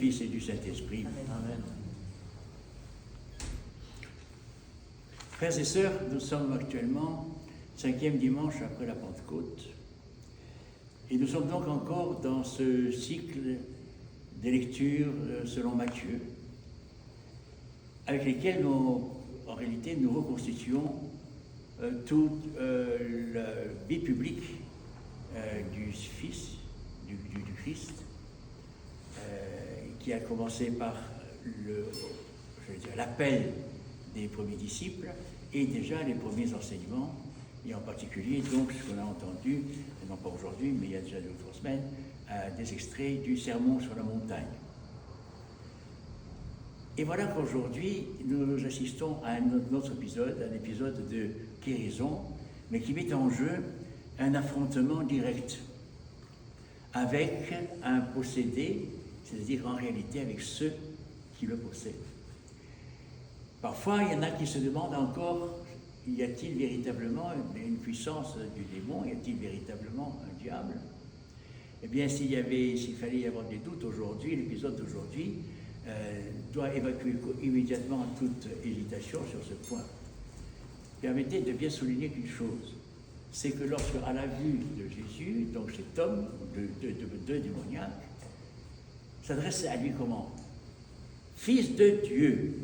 Fils et du Saint-Esprit. Amen. Frères et sœurs, nous sommes actuellement 5e dimanche après la Pentecôte. Et nous sommes donc encore dans ce cycle des lectures selon Matthieu, avec lesquelles en réalité nous reconstituons toute la vie publique du Fils, du Christ, qui a commencé par l'appel des premiers disciples et déjà les premiers enseignements, et en particulier donc ce qu'on a entendu, non pas aujourd'hui, mais il y a déjà 2 ou 3 semaines, des extraits du Sermon sur la montagne. Et voilà qu'aujourd'hui, nous assistons à un autre épisode, un épisode de guérison, mais qui met en jeu un affrontement direct avec un possédé, c'est-à-dire en réalité avec ceux qui le possèdent. Parfois, il y en a qui se demandent encore, y a-t-il véritablement une puissance du démon? Y a-t-il véritablement un diable? Eh bien, s'il fallait y avoir des doutes aujourd'hui, l'épisode d'aujourd'hui doit évacuer immédiatement toute hésitation sur ce point. Permettez de bien souligner qu'une chose, c'est que lorsque, à la vue de Jésus, donc cet homme, deux démoniaques, s'adresse à lui comment? Fils de Dieu,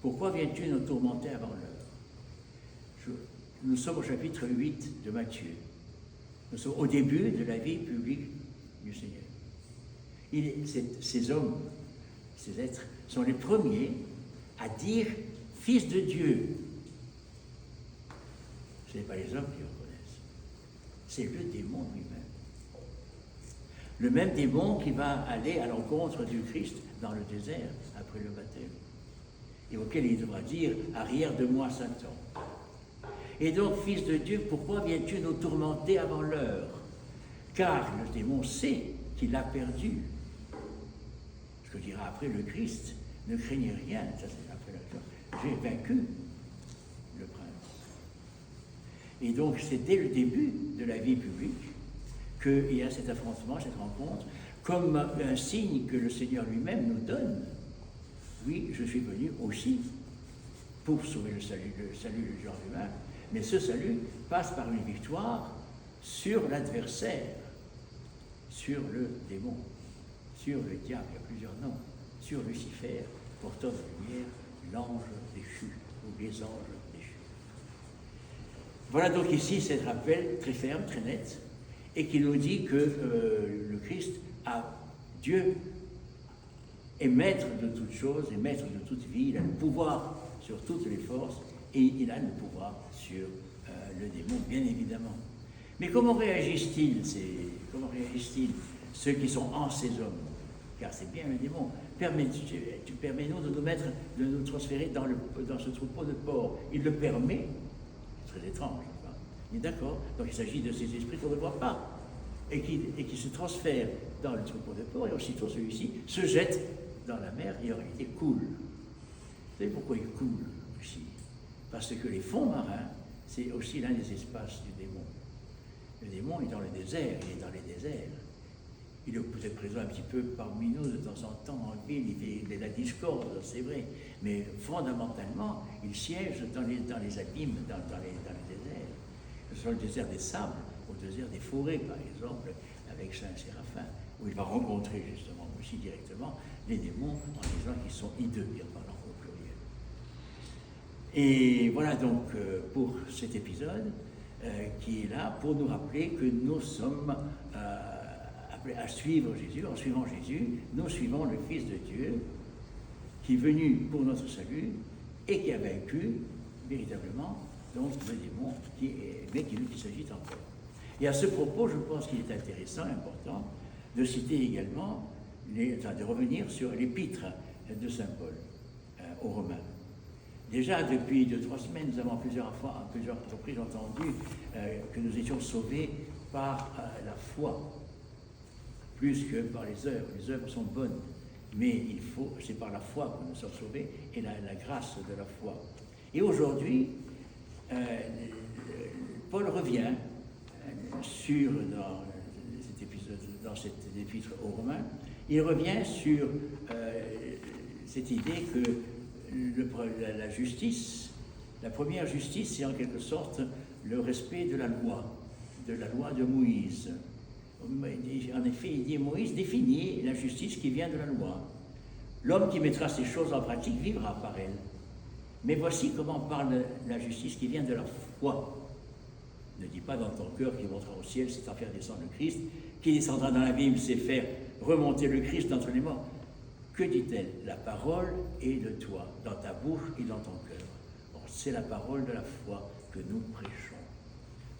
pourquoi viens-tu nous tourmenter avant l'heure? Nous sommes au chapitre 8 de Matthieu. Nous sommes au début de la vie publique du Seigneur. Ces hommes, ces êtres, sont les premiers à dire « Fils de Dieu ». Ce n'est pas les hommes qui reconnaissent, c'est le démon lui-même. Le même démon qui va aller à l'encontre du Christ dans le désert après le baptême, et auquel il devra dire « Arrière de moi, Satan ». Et donc, Fils de Dieu, pourquoi viens-tu nous tourmenter avant l'heure? Car le démon sait qu'il a perdu. Ce que dira après le Christ, ne craignez rien, ça c'est après la j'ai vaincu le prince. Et donc, c'est dès le début de la vie publique qu'il y a cet affrontement, cette rencontre, comme un signe que le Seigneur lui-même nous donne. Oui, je suis venu aussi pour sauver le salut du genre humain, mais ce salut passe par une victoire sur l'adversaire, sur le démon, sur le diable, il y a plusieurs noms, sur Lucifer, porteur de lumière, l'ange déchu, ou les anges déchus. Voilà donc ici cet rappel très ferme, très net, et qui nous dit que le Christ Dieu est maître de toutes choses, est maître de toute vie, il a le pouvoir sur toutes les forces, et il a le pouvoir sur le démon, bien évidemment. Mais comment réagissent-ils, ceux qui sont en ces hommes? Car c'est bien le démon. Tu permets-nous de nous transférer dans ce troupeau de porcs. Il le permet, c'est très étrange, hein? Mais d'accord, donc il s'agit de ces esprits qu'on ne voit pas, et qui se transfèrent dans le troupeau de porcs, et aussitôt celui-ci se jette dans la mer, et en réalité coule. Vous savez pourquoi il coule aussi? Parce que les fonds marins, c'est aussi l'un des espaces du démon. Le démon est dans le désert, il est dans les déserts. Il est peut-être présent un petit peu parmi nous de temps en temps en ville, il est la discorde, c'est vrai, mais fondamentalement, il siège dans les abîmes, dans les déserts. Que ce soit le désert des sables, ou le désert des forêts, par exemple, avec Saint-Séraphin, où il va rencontrer justement aussi directement les démons en disant qu'ils sont hideux, en parlant au pluriel. Et voilà donc pour cet épisode qui est là pour nous rappeler que nous sommes appelés à suivre Jésus. En suivant Jésus, nous suivons le Fils de Dieu qui est venu pour notre salut et qui a vaincu véritablement donc le démon, mais qui s'agit encore. Et à ce propos, je pense qu'il est intéressant, important, de citer également, de revenir sur l'épître de Saint Paul aux Romains. Déjà, depuis 2 ou 3 semaines, nous avons à plusieurs reprises entendu que nous étions sauvés par la foi, plus que par les œuvres. Les œuvres sont bonnes, mais c'est par la foi que nous sommes sauvés et la grâce de la foi. Et aujourd'hui, Paul revient dans cet épître aux Romains, il revient sur cette idée que la justice, la première justice, c'est en quelque sorte le respect de la loi de Moïse. En effet, il dit, Moïse définit la justice qui vient de la loi. L'homme qui mettra ces choses en pratique vivra par elle. Mais voici comment parle la justice qui vient de la foi. Ne dis pas dans ton cœur qu'il montera au ciel, c'est en faire descendre le Christ, qui descendra dans l'abîme, c'est faire remonter le Christ d'entre les morts. Que dit-elle? La parole est de toi, dans ta bouche et dans ton cœur. Bon, c'est la parole de la foi que nous prêchons.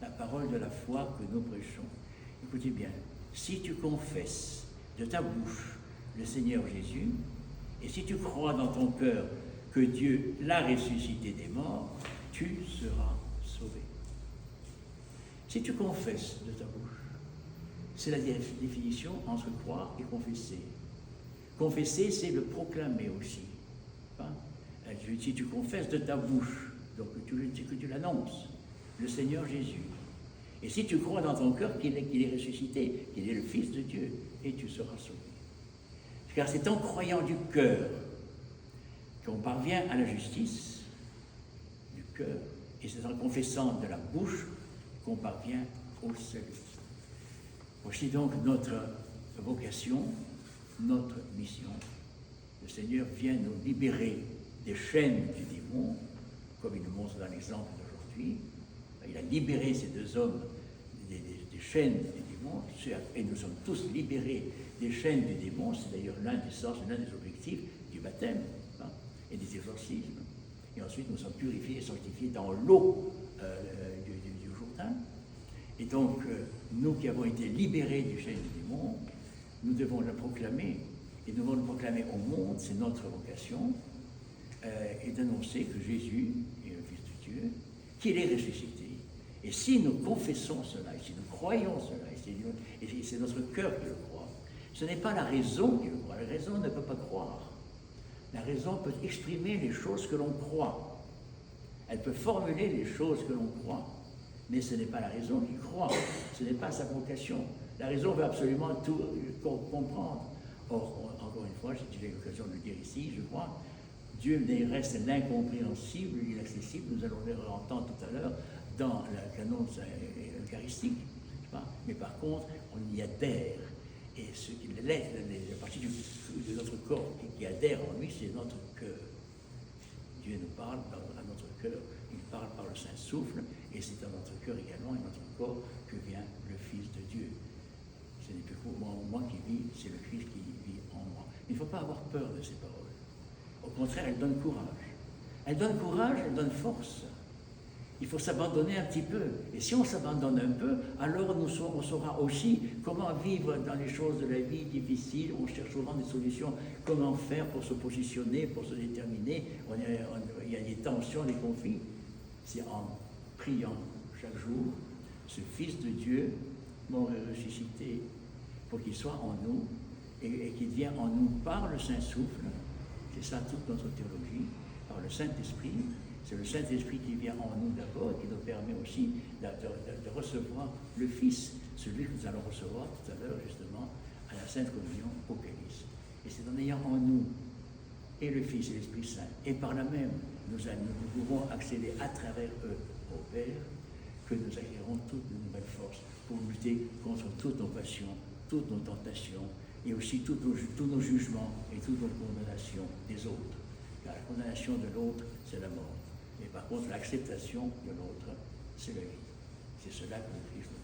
La parole de la foi que nous prêchons. Écoutez bien, si tu confesses de ta bouche le Seigneur Jésus, et si tu crois dans ton cœur que Dieu l'a ressuscité des morts, tu seras sauvé. Si tu confesses de ta bouche, c'est la définition entre croire et confesser. Confesser, c'est le proclamer aussi. Si tu confesses de ta bouche, donc que tu l'annonces, le Seigneur Jésus. Et si tu crois dans ton cœur qu'il est ressuscité, qu'il est le Fils de Dieu, et tu seras sauvé. Car c'est en croyant du cœur qu'on parvient à la justice du cœur, et c'est en confessant de la bouche qu'on parvient au salut. Voici donc notre vocation, notre mission. Le Seigneur vient nous libérer des chaînes du démon, comme il nous montre dans l'exemple d'aujourd'hui. Il a libéré ces deux hommes des chaînes du démon, et nous sommes tous libérés des chaînes du démon. C'est d'ailleurs l'un des sens, l'un des objectifs du baptême et des exorcismes. Et ensuite, nous sommes purifiés et sanctifiés dans l'eau du Jourdain. Et donc, nous qui avons été libérés du chaîne du démon, nous devons le proclamer. Et nous devons le proclamer au monde, c'est notre vocation, et d'annoncer que Jésus est le Fils de Dieu, qu'il est ressuscité. Et si nous confessons cela, et si nous croyons cela, et c'est notre cœur qui le croit, ce n'est pas la raison qui le croit. La raison ne peut pas croire. La raison peut exprimer les choses que l'on croit. Elle peut formuler les choses que l'on croit. Mais ce n'est pas la raison qui croit. Ce n'est pas sa vocation. La raison veut absolument tout comprendre. Or, encore une fois, j'ai eu l'occasion de le dire ici, je crois, Dieu reste l'incompréhensible, l'inaccessible. Nous allons le entendre tout à l'heure dans la canon eucharistique. Mais par contre, on y adhère. Et ce qui l'est, la partie de notre corps qui adhère en lui, c'est notre cœur. Dieu nous parle à notre cœur, il parle par le Saint-Souffle, et c'est dans notre cœur également et notre corps que vient le Fils de Dieu. Ce n'est plus moi qui vis, c'est le Christ qui vit en moi. Il ne faut pas avoir peur de ces paroles. Au contraire, elles donnent courage. Elles donnent courage, elles donnent force. Il faut s'abandonner un petit peu. Et si on s'abandonne un peu, alors on saura aussi comment vivre dans les choses de la vie difficiles. On cherche souvent des solutions, comment faire pour se positionner, pour se déterminer. Il y a des tensions, des conflits. C'est en priant chaque jour, ce Fils de Dieu, mort et ressuscité, pour qu'il soit en nous et qu'il vienne en nous par le Saint-Souffle. C'est ça toute notre théologie, par le Saint-Esprit. C'est le Saint-Esprit qui vient en nous d'abord et qui nous permet aussi de recevoir le Fils, celui que nous allons recevoir tout à l'heure justement à la Sainte Communion au Calice. Et c'est en ayant en nous et le Fils et l'Esprit Saint, et par là même nous pouvons accéder à travers eux au Père, que nous acquérons toutes de nouvelles forces pour lutter contre toutes nos passions, toutes nos tentations, et aussi tous nos jugements et toutes nos condamnations des autres. Car la condamnation de l'autre, c'est la mort. Et par contre, l'acceptation de l'autre, c'est la vie. C'est cela que le Christ nous